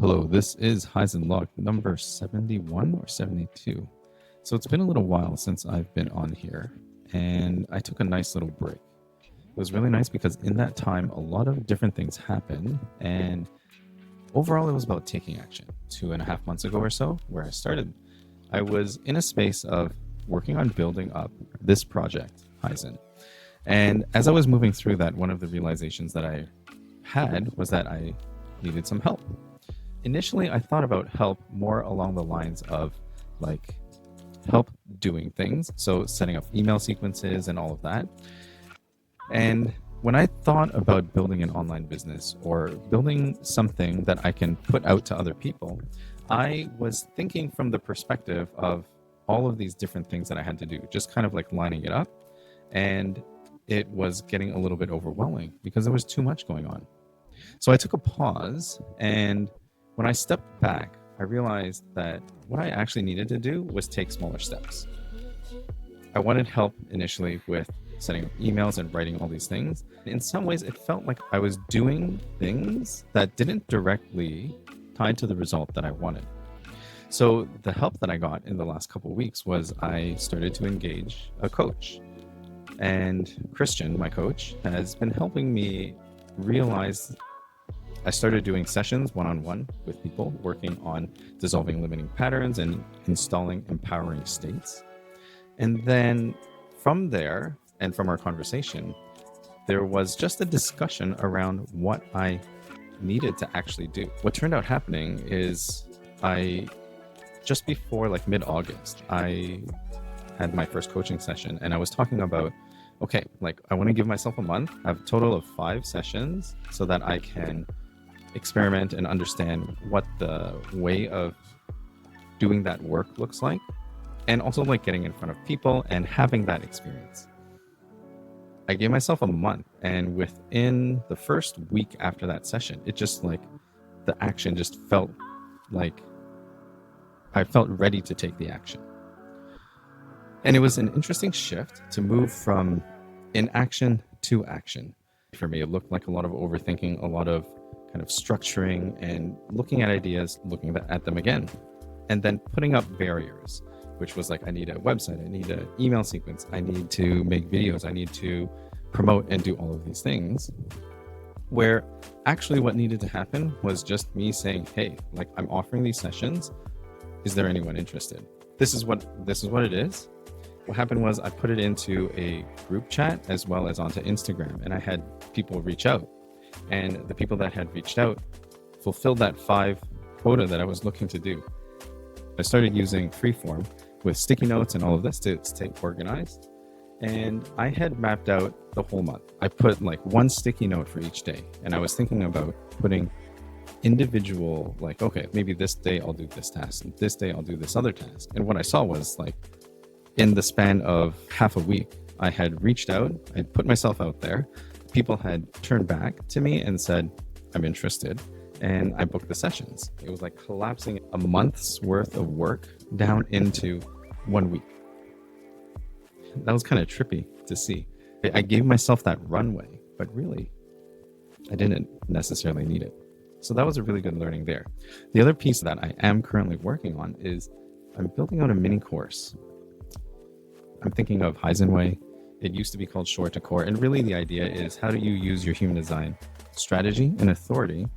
Hello, this is Haizhen Log number 71 or 72. So it's been a little while since I've been on here, and I took a nice little break. It was really nice because in that time, a lot of different things happened, and overall, it was about taking action. 2.5 months ago or so, where I started, I was in a space of working on building up this project, Haizhen. And as I was moving through that, one of the realizations that I had was that I needed some help. Initially, I thought about help more along the lines of like help doing things. So setting up email sequences and all of that. And when I thought about building an online business or building something that I can put out to other people, I was thinking from the perspective of all of these different things that I had to do, just kind of like lining it up. And it was getting a little bit overwhelming because there was too much going on. So I took a pause, and when I stepped back, I realized that what I actually needed to do was take smaller steps. I wanted help initially with setting up emails and writing all these things. In some ways, it felt like I was doing things that didn't directly tie to the result that I wanted. So the help that I got in the last couple of weeks was I started to engage a coach. And Christian, my coach, has been helping me realize. I started doing sessions one-on-one with people working on dissolving limiting patterns and installing empowering states. And then from there, and from our conversation, there was just a discussion around what I needed to actually do. What turned out happening is just before like mid-August, I had my first coaching session, and I was talking about, okay, like I want to give myself a month. I have a total of 5 sessions so that I can experiment and understand what the way of doing that work looks like, and also like getting in front of people and having that experience. I gave myself a month, and within the first week after that session, it just like the action just felt like I felt ready to take the action. And it was an interesting shift to move from inaction to action. For me, it looked like a lot of overthinking, a lot of kind of structuring and looking at ideas, looking at them again, and then putting up barriers, which was like, I need a website, I need an email sequence, I need to make videos, I need to promote and do all of these things, where actually what needed to happen was just me saying, hey, like I'm offering these sessions. Is there anyone interested? This is what it is. What happened was I put it into a group chat as well as onto Instagram, and I had people reach out. And the people that had reached out fulfilled that 5 quota that I was looking to do. I started using Freeform with sticky notes and all of this to stay organized. And I had mapped out the whole month. I put like 1 sticky note for each day. And I was thinking about putting individual, like, okay, maybe this day I'll do this task, and this day I'll do this other task. And what I saw was like, in the span of half a week, I had reached out, I put myself out there. People had turned back to me and said, I'm interested. And I booked the sessions. It was like collapsing a month's worth of work down into 1 week. That was kind of trippy to see. I gave myself that runway, but really, I didn't necessarily need it. So that was a really good learning there. The other piece that I am currently working on is I'm building out a mini course. I'm thinking of Haizhen Way. It used to be called Shore to Core. And really the idea is, how do you use your human design strategy and authority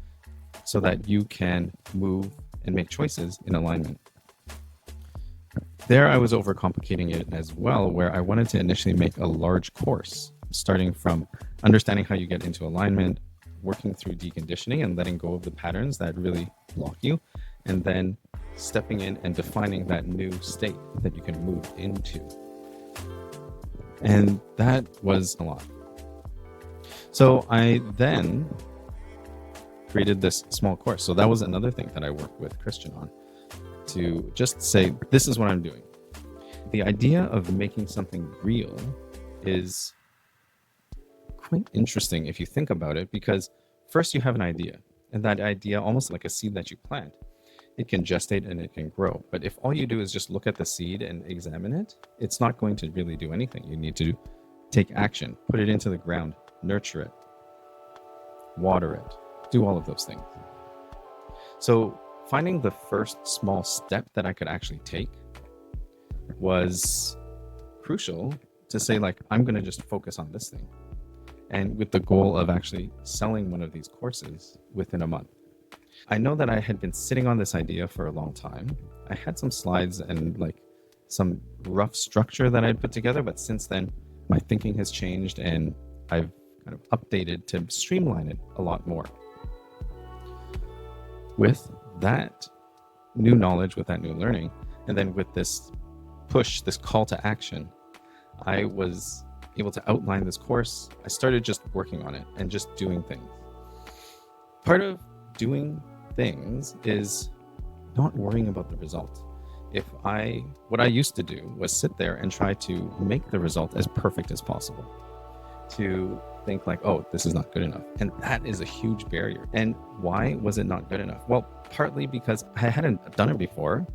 so that you can move and make choices in alignment? There I was overcomplicating it as well, where I wanted to initially make a large course, starting from understanding how you get into alignment, working through deconditioning and letting go of the patterns that really block you, and then stepping in and defining that new state that you can move into. And that was a lot. So I then created this small course. So that was another thing that I worked with Christian on, to just say, this is what I'm doing. The idea of making something real is quite interesting if you think about it, because first you have an idea, and that idea, almost like a seed that you plant, it can gestate and it can grow. But if all you do is just look at the seed and examine it, it's not going to really do anything. You need to take action, put it into the ground, nurture it, water it, do all of those things. So finding the first small step that I could actually take was crucial to say, like, I'm going to just focus on this thing. And with the goal of actually selling one of these courses within a month. I know that I had been sitting on this idea for a long time. I had some slides and like some rough structure that I'd put together, but since then, my thinking has changed and I've kind of updated to streamline it a lot more. With that new knowledge, with that new learning, and then with this push, this call to action, I was able to outline this course. I started just working on it and just doing things. Part of doing things is not worrying about the result. What I used to do was sit there and try to make the result as perfect as possible, to think like, oh, this is not good enough. And that is a huge barrier. And why was it not good enough? Well, partly because I hadn't done it before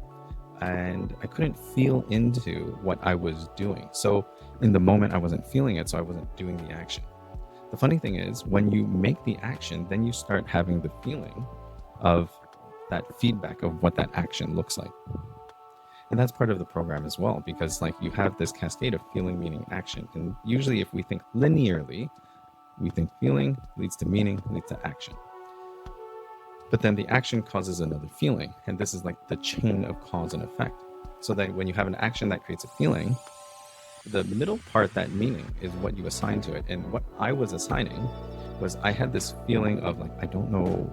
and I couldn't feel into what I was doing. So in the moment, I wasn't feeling it, so I wasn't doing the action. The funny thing is, when you make the action, then you start having the feeling of that feedback of what that action looks like. And that's part of the program as well, because like you have this cascade of feeling, meaning, action. And usually if we think linearly, we think feeling leads to meaning, leads to action. But then the action causes another feeling. And this is like the chain of cause and effect. So that when you have an action that creates a feeling, the middle part, that meaning, is what you assign to it. And what I was assigning was I had this feeling of like, I don't know,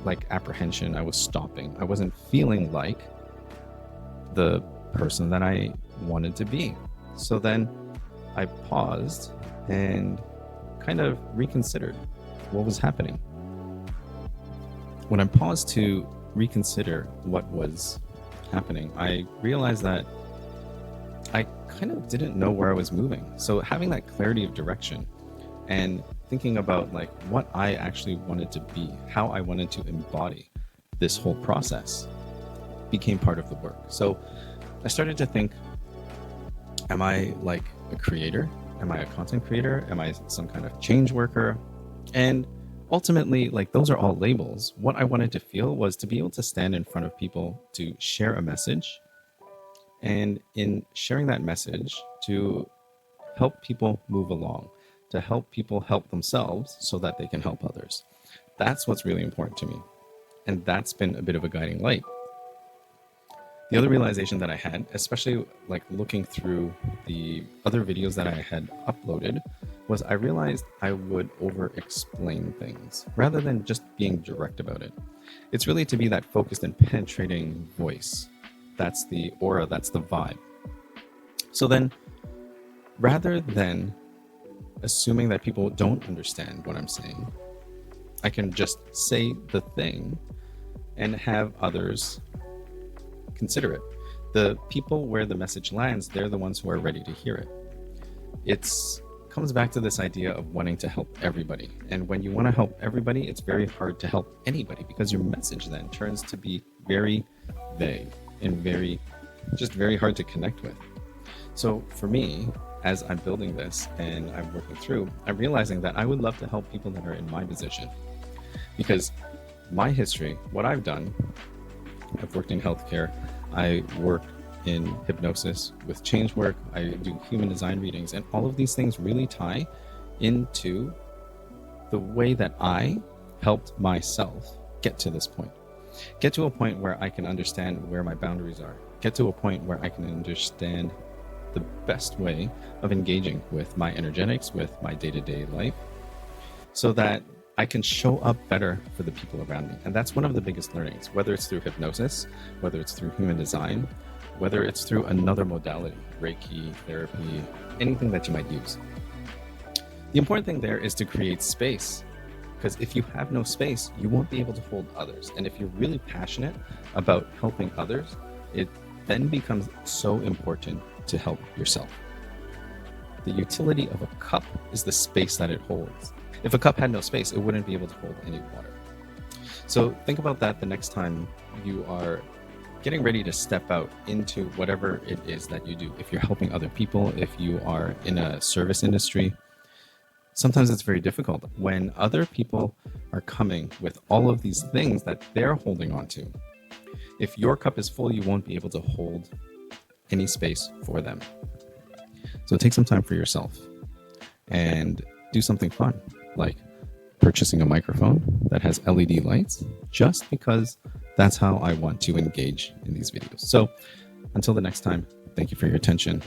like apprehension. I was stopping. I wasn't feeling like the person that I wanted to be. So then I paused and kind of reconsidered what was happening. When I paused to reconsider what was happening, I realized that I kind of didn't know where I was moving. So having that clarity of direction and thinking about like what I actually wanted to be, how I wanted to embody this whole process became part of the work. So I started to think, am I like a creator? Am I a content creator? Am I some kind of change worker? And ultimately, like those are all labels. What I wanted to feel was to be able to stand in front of people to share a message. And in sharing that message, to help people move along, to help people help themselves so that they can help others. That's what's really important to me. And that's been a bit of a guiding light. The other realization that I had, especially like looking through the other videos that I had uploaded, was I realized I would over-explain things rather than just being direct about it. It's really to be that focused and penetrating voice. That's the aura, that's the vibe. So then, rather than assuming that people don't understand what I'm saying, I can just say the thing and have others consider it. The people where the message lands, they're the ones who are ready to hear it. It comes back to this idea of wanting to help everybody. And when you want to help everybody, it's very hard to help anybody because your message then turns to be very vague and very hard to connect with. So for me, as I'm building this and I'm working through, I'm realizing that I would love to help people that are in my position. Because my history, what I've done, I've worked in healthcare, I work in hypnosis with change work, I do human design readings, and all of these things really tie into the way that I helped myself get to this point. Get to a point where I can understand where my boundaries are. Get to a point where I can understand the best way of engaging with my energetics, with my day-to-day life, so that I can show up better for the people around me. And that's one of the biggest learnings, whether it's through hypnosis, whether it's through human design, whether it's through another modality, Reiki, therapy, anything that you might use. The important thing there is to create space, because if you have no space, you won't be able to hold others. And if you're really passionate about helping others, it then becomes so important to help yourself. The utility of a cup is the space that it holds. If a cup had no space, it wouldn't be able to hold any water. So think about that the next time you are getting ready to step out into whatever it is that you do. If you're helping other people, if you are in a service industry, sometimes it's very difficult when other people are coming with all of these things that they're holding on to. If your cup is full, you won't be able to hold any space for them. So take some time for yourself and do something fun, like purchasing a microphone that has LED lights, just because that's how I want to engage in these videos. So until the next time, thank you for your attention.